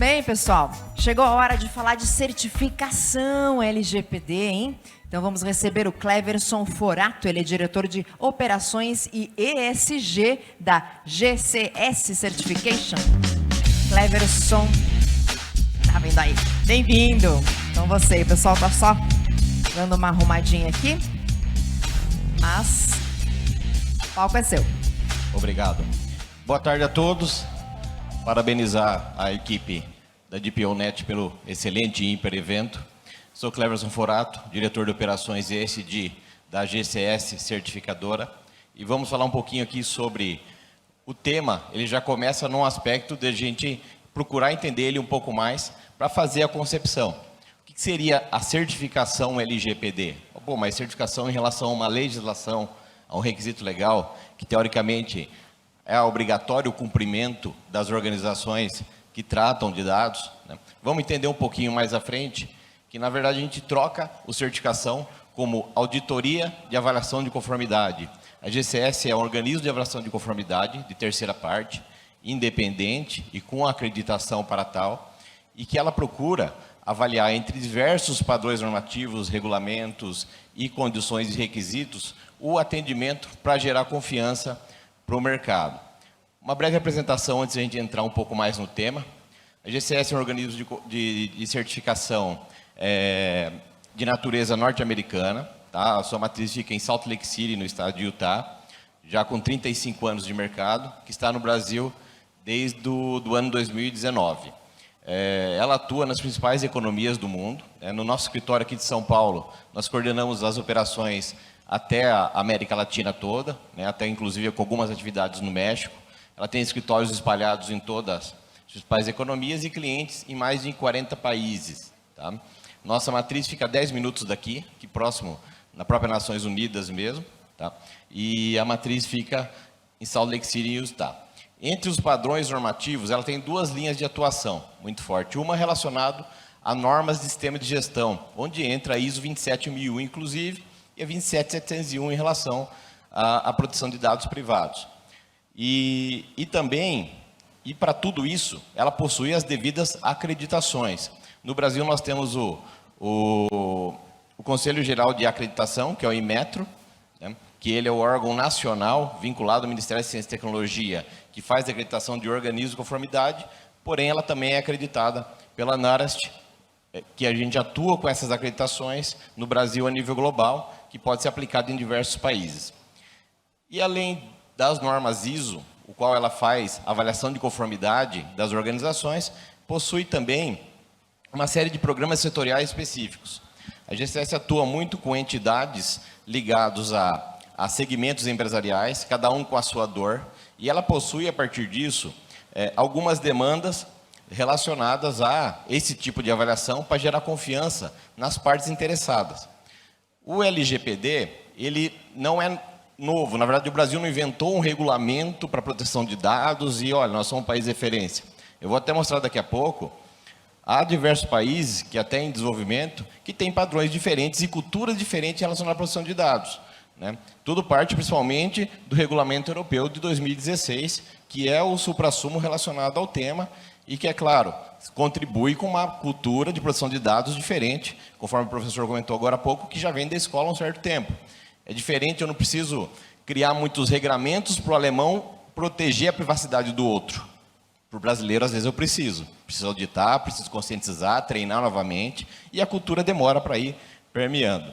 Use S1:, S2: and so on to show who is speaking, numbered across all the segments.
S1: Bem, pessoal, chegou a hora de falar de certificação LGPD, hein? Então vamos receber o Cleverson Forato, ele é diretor de operações e ESG da GCS Certification. Cleverson, tá vendo aí? Bem-vindo! Então você, o pessoal tá só dando uma arrumadinha aqui, mas o palco é seu.
S2: Obrigado. Boa tarde a todos. Parabenizar a equipe da DPOnet pelo excelente e ímpar evento. Sou Cleverson Forato, diretor de operações ESG da GCS Certificadora. E vamos falar um pouquinho aqui sobre o tema. Ele já começa num aspecto de a gente procurar entender ele um pouco mais para fazer a concepção. O que seria a certificação LGPD? Bom, mas certificação em relação a uma legislação, a um requisito legal, que teoricamente é obrigatório o cumprimento das organizações que tratam de dados, né? Vamos entender um pouquinho mais à frente que, na verdade, a gente troca o certificação como auditoria de avaliação de conformidade. A GCS é um organismo de avaliação de conformidade de terceira parte, independente e com acreditação para tal, e que ela procura avaliar entre diversos padrões normativos, regulamentos e condições e requisitos o atendimento para gerar confiança para o mercado. Uma breve apresentação antes de a gente entrar um pouco mais no tema. A GCS é um organismo de certificação de natureza norte-americana. Tá? A sua matriz fica em Salt Lake City, no estado de Utah, já com 35 anos de mercado, que está no Brasil desde o ano 2019. Ela atua nas principais economias do mundo. No nosso escritório aqui de São Paulo, nós coordenamos as operações até a América Latina toda, né, até inclusive com algumas atividades no México. Ela tem escritórios espalhados em todas as principais economias e clientes em mais de 40 países. Tá? Nossa matriz fica a 10 minutos daqui, aqui próximo, na própria Nações Unidas mesmo. Tá? E a matriz fica em Salt Lake City, Utah. Entre os padrões normativos, ela tem duas linhas de atuação muito forte. Uma relacionada a normas de sistema de gestão, onde entra a ISO 27001, inclusive, e a 27701 em relação à proteção de dados privados. E também, e para tudo isso, ela possui as devidas acreditações. No Brasil, nós temos o Conselho Geral de Acreditação, que é o Inmetro, né, que ele é o órgão nacional vinculado ao Ministério da Ciência e Tecnologia, que faz a acreditação de organismos de conformidade, porém ela também é acreditada pela NARAST, que a gente atua com essas acreditações no Brasil a nível global, que pode ser aplicado em diversos países. E além das normas ISO, o qual ela faz avaliação de conformidade das organizações, possui também uma série de programas setoriais específicos. A GCS atua muito com entidades ligadas a segmentos empresariais, cada um com a sua dor, e ela possui, a partir disso, algumas demandas relacionadas a esse tipo de avaliação para gerar confiança nas partes interessadas. O LGPD, ele não é novo. Na verdade, o Brasil não inventou um regulamento para proteção de dados e, olha, nós somos um país de referência. Eu vou até mostrar daqui a pouco. Há diversos países, que até em desenvolvimento, que têm padrões diferentes e culturas diferentes relacionadas à proteção de dados. Né? Tudo parte, principalmente, do Regulamento Europeu de 2016, que é o suprassumo relacionado ao tema e que, é claro, contribui com uma cultura de proteção de dados diferente, conforme o professor comentou agora há pouco, que já vem da escola há um certo tempo. É diferente, eu não preciso criar muitos regramentos para o alemão proteger a privacidade do outro. Para o brasileiro, às vezes, eu preciso auditar, preciso conscientizar, treinar novamente, e a cultura demora para ir permeando.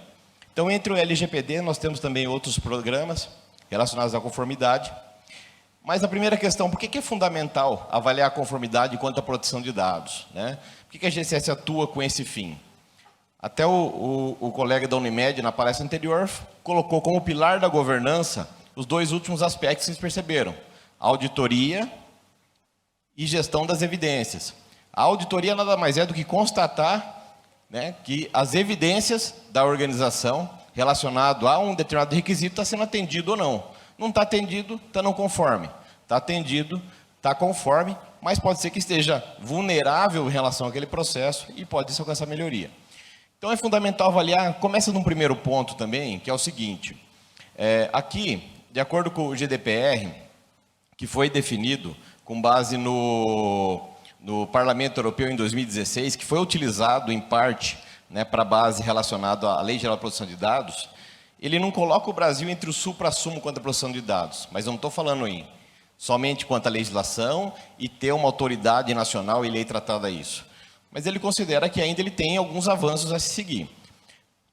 S2: Então, entre o LGPD, nós temos também outros programas relacionados à conformidade. Mas a primeira questão, por que é fundamental avaliar a conformidade quanto à proteção de dados? Né? Por que a GCS atua com esse fim? Até o colega da Unimed, na palestra anterior, colocou como pilar da governança os dois últimos aspectos que vocês perceberam. A auditoria e gestão das evidências. A auditoria nada mais é do que constatar, né, que as evidências da organização relacionado a um determinado requisito está sendo atendido ou não. Não está atendido, está não conforme. Está atendido, está conforme, mas pode ser que esteja vulnerável em relação àquele processo e pode se alcançar melhoria. Então é fundamental avaliar, começa num primeiro ponto também, que é o seguinte. Aqui, de acordo com o GDPR, que foi definido com base no no Parlamento Europeu em 2016, que foi utilizado em parte, né, para base relacionada à Lei Geral de Proteção de Dados, ele não coloca o Brasil entre o supra-sumo quanto à proteção de dados, mas eu não estou falando em somente quanto à legislação e ter uma autoridade nacional e lei tratada a isso. Mas ele considera que ainda ele tem alguns avanços a se seguir.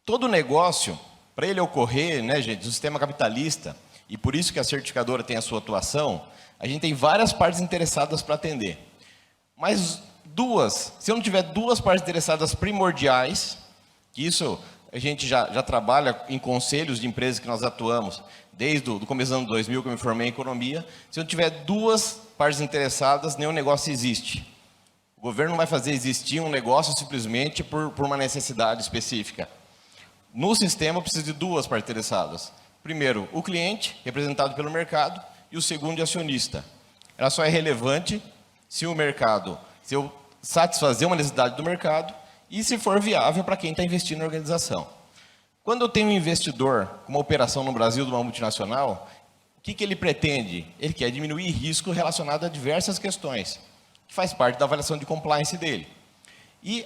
S2: Todo negócio, para ele ocorrer, né, gente, no sistema capitalista, e por isso que a certificadora tem a sua atuação, a gente tem várias partes interessadas para atender. Mas se eu não tiver duas partes interessadas primordiais, que isso a gente já trabalha em conselhos de empresas que nós atuamos, desde o começo do ano 2000, que eu me formei em economia, se eu não tiver duas partes interessadas, nenhum negócio existe. O governo não vai fazer existir um negócio simplesmente por uma necessidade específica. No sistema, precisa de duas partes interessadas. Primeiro, o cliente, representado pelo mercado, e o segundo, o acionista. Ela só é relevante se eu satisfazer uma necessidade do mercado e se for viável para quem está investindo na organização. Quando eu tenho um investidor com uma operação no Brasil de uma multinacional, o que ele pretende? Ele quer diminuir risco relacionado a diversas questões, que faz parte da avaliação de compliance dele. E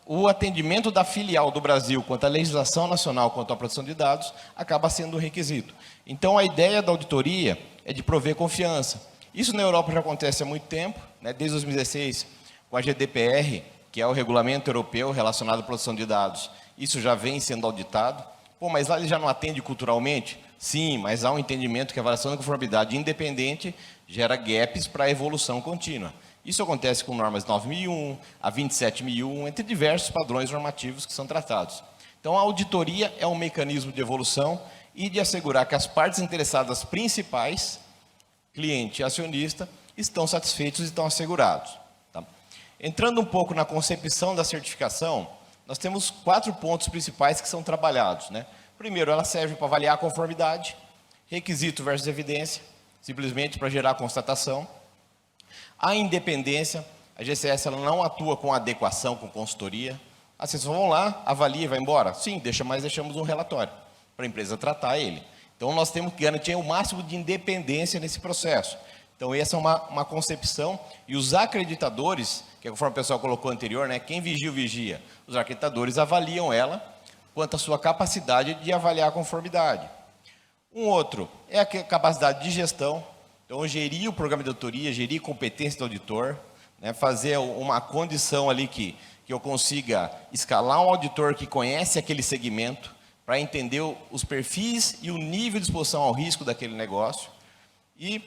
S2: o atendimento da filial do Brasil quanto à legislação nacional, quanto à proteção de dados, acaba sendo um requisito. Então, a ideia da auditoria é de prover confiança. Isso na Europa já acontece há muito tempo, né? Desde 2016, com a GDPR, que é o regulamento europeu relacionado à proteção de dados. Isso já vem sendo auditado. Pô, mas lá ele já não atende culturalmente? Sim, mas há um entendimento que a avaliação da conformidade independente gera gaps para a evolução contínua. Isso acontece com normas 9001, a 27001, entre diversos padrões normativos que são tratados. Então, a auditoria é um mecanismo de evolução e de assegurar que as partes interessadas principais, cliente e acionista, estão satisfeitos e estão assegurados. Tá? Entrando um pouco na concepção da certificação, nós temos 4 pontos principais que são trabalhados, né? Primeiro, ela serve para avaliar a conformidade, requisito versus evidência, simplesmente para gerar constatação. A independência, a GCS ela não atua com adequação, com consultoria. As pessoas vão lá, avalia e vai embora? Sim, deixamos um relatório para a empresa tratar ele. Então, nós temos que garantir o máximo de independência nesse processo. Então, essa é uma concepção. E os acreditadores, que é conforme o pessoal colocou anterior, né, quem vigia o vigia, os acreditadores avaliam ela quanto à sua capacidade de avaliar a conformidade. Um outro é a capacidade de gestão. Então, gerir o programa de auditoria, gerir competência do auditor, né, fazer uma condição ali que eu consiga escalar um auditor que conhece aquele segmento para entender os perfis e o nível de exposição ao risco daquele negócio e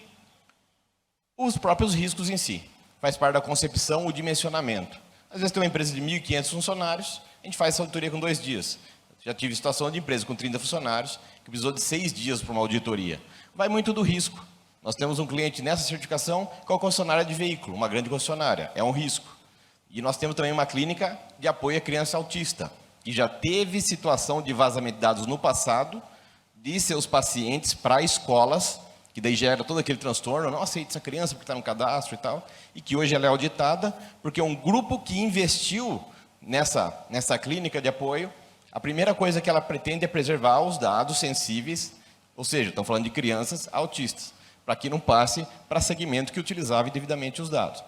S2: os próprios riscos em si. Faz parte da concepção, o dimensionamento. Às vezes tem uma empresa de 1.500 funcionários, a gente faz essa auditoria com 2 dias. Já tive situação de empresa com 30 funcionários que precisou de 6 dias para uma auditoria. Vai muito do risco. Nós temos um cliente nessa certificação que é a concessionária de veículo, uma grande concessionária, é um risco. E nós temos também uma clínica de apoio à criança autista, que já teve situação de vazamento de dados no passado de seus pacientes para escolas, que daí gera todo aquele transtorno, não aceita essa criança porque está no cadastro e tal, e que hoje ela é auditada, porque um grupo que investiu nessa clínica de apoio, a primeira coisa que ela pretende é preservar os dados sensíveis, ou seja, estão falando de crianças autistas, para que não passe para segmento que utilizava indevidamente os dados.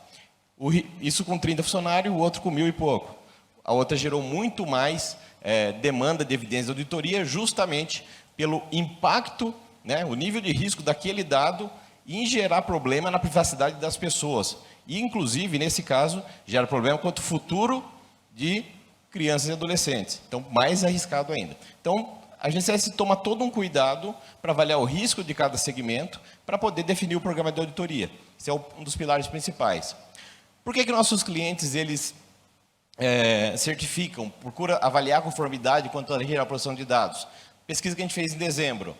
S2: Isso com 30 funcionários, o outro com 1.000 e pouco. A outra gerou muito mais demanda de evidência de auditoria, justamente pelo impacto, né, o nível de risco daquele dado em gerar problema na privacidade das pessoas. E, inclusive, nesse caso, gera problema quanto ao futuro de crianças e adolescentes. Então, mais arriscado ainda. Então, a GCS toma todo um cuidado para avaliar o risco de cada segmento para poder definir o programa de auditoria. Esse é um dos pilares principais. Por que nossos clientes, eles certificam, procuram avaliar a conformidade quanto à geral produção de dados? Pesquisa que a gente fez em dezembro.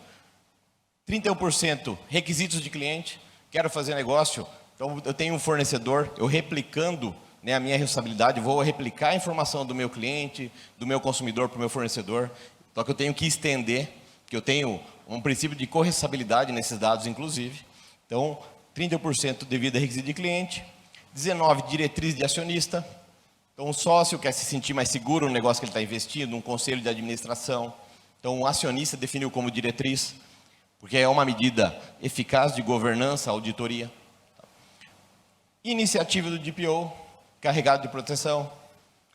S2: 31% requisitos de cliente, quero fazer negócio, então eu tenho um fornecedor, eu replicando, né, a minha responsabilidade, vou replicar a informação do meu cliente, do meu consumidor para o meu fornecedor, só que eu tenho que estender, que eu tenho um princípio de corresponsabilidade nesses dados, inclusive. Então, 30% devido a requisito de cliente, 19% diretriz de acionista. Então, o sócio quer se sentir mais seguro no negócio que ele está investindo, um conselho de administração. Então, o acionista definiu como diretriz, porque é uma medida eficaz de governança, auditoria. Iniciativa do DPO, carregado de proteção.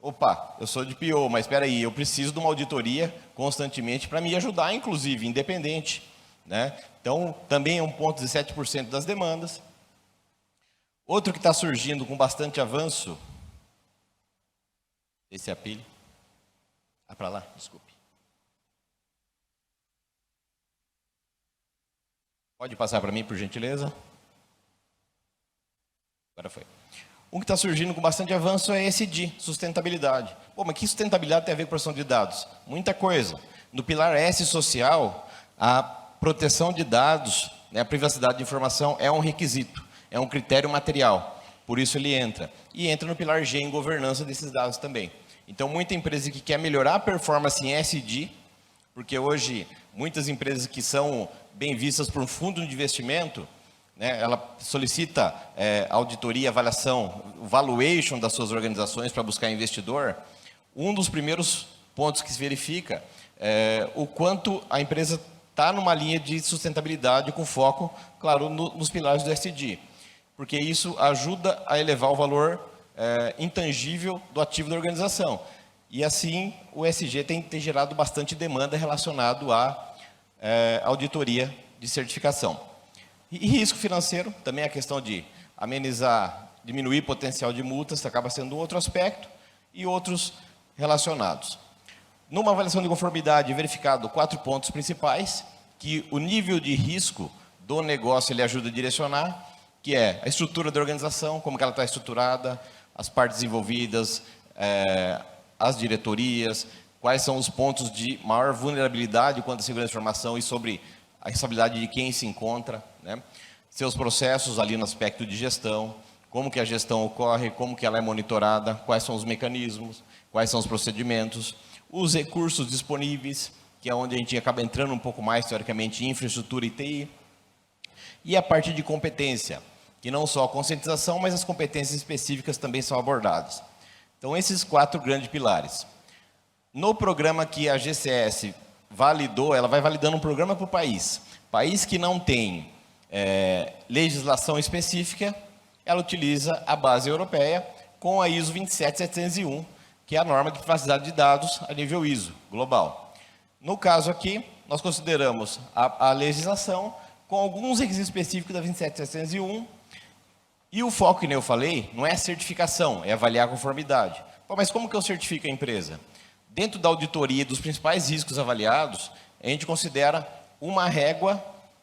S2: Opa, eu sou de PO, mas espera aí, eu preciso de uma auditoria constantemente para me ajudar, inclusive, independente, né? Então, também é 1,17% das demandas. Outro que está surgindo com bastante avanço, esse é a pilha. Ah, para lá, desculpe. Pode passar para mim, por gentileza? Agora foi. Um que está surgindo com bastante avanço é esse de sustentabilidade. Pô, mas que sustentabilidade tem a ver com proteção de dados? Muita coisa. No pilar S social, a proteção de dados, né, a privacidade de informação é um requisito, é um critério material. Por isso ele entra. E entra no pilar G em governança desses dados também. Então, muita empresa que quer melhorar a performance em SD, porque hoje muitas empresas que são bem vistas por um fundo de investimento, né, ela solicita auditoria, avaliação, valuation das suas organizações para buscar investidor. Um dos primeiros pontos que se verifica é o quanto a empresa está numa linha de sustentabilidade com foco, claro, nos pilares do ESG, porque isso ajuda a elevar o valor intangível do ativo da organização. E assim, o ESG tem gerado bastante demanda relacionado à auditoria de certificação. E risco financeiro, também a questão de amenizar, diminuir o potencial de multas, acaba sendo um outro aspecto, e outros relacionados. Numa avaliação de conformidade, verificado 4 pontos principais, que o nível de risco do negócio ele ajuda a direcionar, que é a estrutura da organização, como que ela está estruturada, as partes envolvidas, as diretorias, quais são os pontos de maior vulnerabilidade quanto à segurança da informação e sobre a responsabilidade de quem se encontra, né? Seus processos ali no aspecto de gestão, como que a gestão ocorre, como que ela é monitorada, quais são os mecanismos, quais são os procedimentos, os recursos disponíveis, que é onde a gente acaba entrando um pouco mais, teoricamente, em infraestrutura e TI, e a parte de competência, que não só a conscientização, mas as competências específicas também são abordadas. Então, esses 4 grandes pilares. No programa que a GCS validou, ela vai validando um programa para o país. País que não tem legislação específica, ela utiliza a base europeia com a ISO 27701, que é a norma de privacidade de dados a nível ISO, global. No caso aqui, nós consideramos a legislação com alguns requisitos específicos da 27701, e o foco, que nem eu falei, não é certificação, é avaliar a conformidade. Pô, mas como que eu certifico a empresa? Dentro da auditoria dos principais riscos avaliados, a gente considera uma régua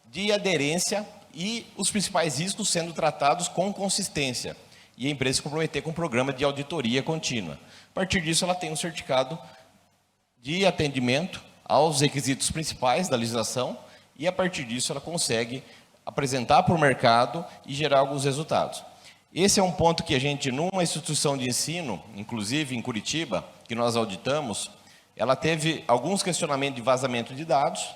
S2: de aderência e os principais riscos sendo tratados com consistência. E a empresa se comprometer com um programa de auditoria contínua. A partir disso, ela tem um certificado de atendimento aos requisitos principais da legislação e, a partir disso, ela consegue apresentar para o mercado e gerar alguns resultados. Esse é um ponto que a gente, numa instituição de ensino, inclusive em Curitiba, que nós auditamos, ela teve alguns questionamentos de vazamento de dados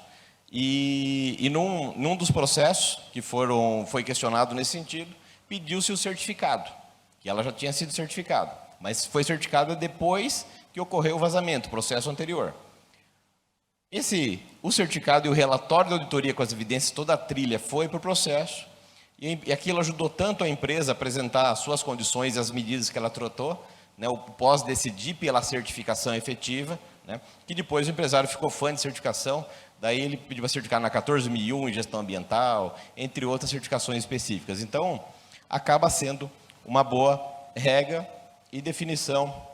S2: e num dos processos que foi questionado nesse sentido, pediu-se o certificado, que ela já tinha sido certificada, mas foi certificada depois que ocorreu o vazamento, o processo anterior. O certificado e o relatório da auditoria com as evidências, toda a trilha foi para o processo, e aquilo ajudou tanto a empresa a apresentar as suas condições e as medidas que ela tratou, né, o pós-decidir pela certificação efetiva, né, que depois o empresário ficou fã de certificação, daí ele pediu para certificar na 14001 em gestão ambiental, entre outras certificações específicas. Então, acaba sendo uma boa regra e definição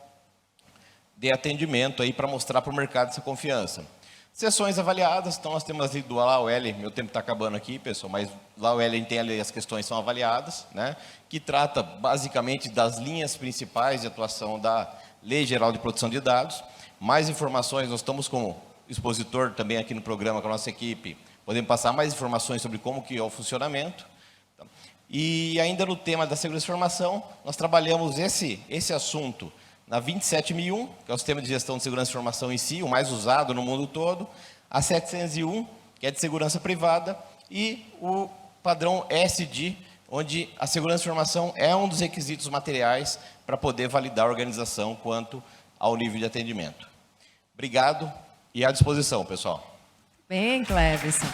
S2: de atendimento aí para mostrar para o mercado essa confiança. Sessões avaliadas, então nós temos ali do LAOL, meu tempo está acabando aqui, pessoal, mas LAOL tem ali as questões são avaliadas, né, que trata basicamente das linhas principais de atuação da Lei Geral de Proteção de Dados. Mais informações, nós estamos com o expositor também aqui no programa com a nossa equipe, podemos passar mais informações sobre como que é o funcionamento. E ainda no tema da segurança da informação, nós trabalhamos esse assunto na 27001, que é o sistema de gestão de segurança da informação em si, o mais usado no mundo todo, a 701, que é de segurança privada, e o padrão SD, onde a segurança da informação é um dos requisitos materiais para poder validar a organização quanto ao nível de atendimento. Obrigado e à disposição, pessoal.
S1: Bem, Cleverson.